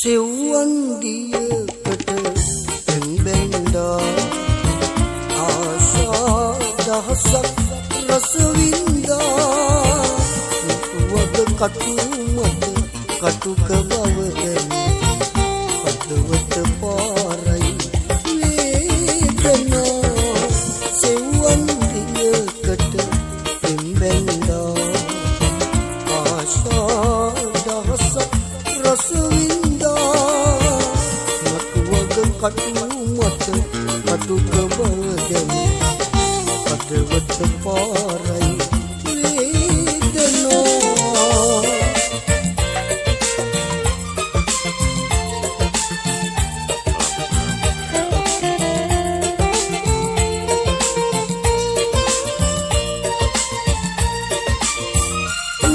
සෙව්වන් දියකට පෙන්බැන්දා ආශා දහසක් රස වින්දා වද කටු මත කටුක බව දැන හදවත පාරයි වේදනා සෙව්වන් දියකට පෙන්බැන්දා ආශා දහසක් රස කටු මත කටුක බව දැන හදවත පාරයි වේදනා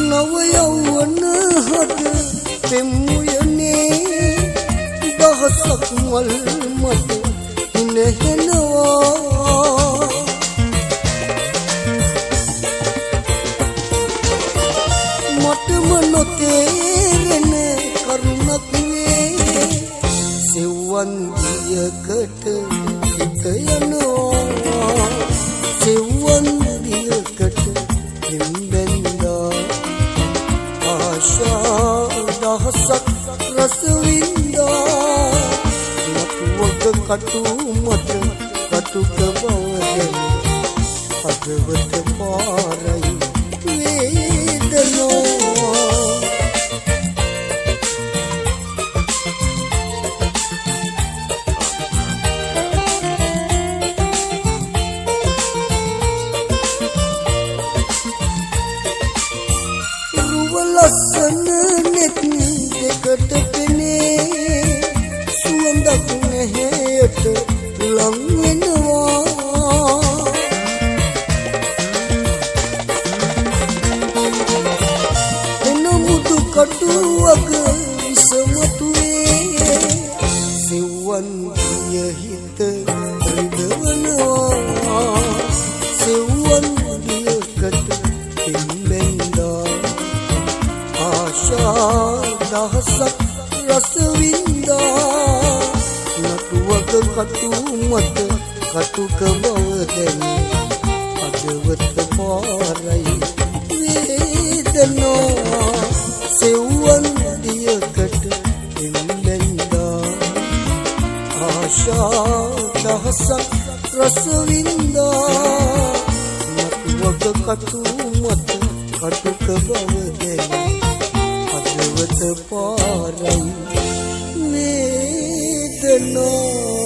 නව යෞවන හද පෙම්මුයනේ දහසක් මල් මත ඉනහෙනවා මටම නොතේරෙන කරුණක් වේ සෙව්වන් දියකට හිත යනවා සෙව්වන් දියකට හිම්බෙන්දා ආශා දහසක් රස වින්දා කටු මත කටුක බව දැන හදවත පාරයි වේදනා රුව ලස්සන නෙත් දෙකට පෙනේ සුවඳක් නැහැට ලං වෙනවා එන මුතු කටුවක විසමතුවේ සෙව්වන් දිය හිත රිදවනවා සෙව්වන් දියකට පෙන්බැන්දා ආශා දහසක් රස වින්දා නටුවක කටු මත කටුක බව දැන හදවත පාරයි වේදනා සෙව්වන් දියකට පෙන්බැන්දා ආශා දහසක් රස වින්දා නටුවක කටු මත කටුක බව දැන හදවත පාරයි වේදනා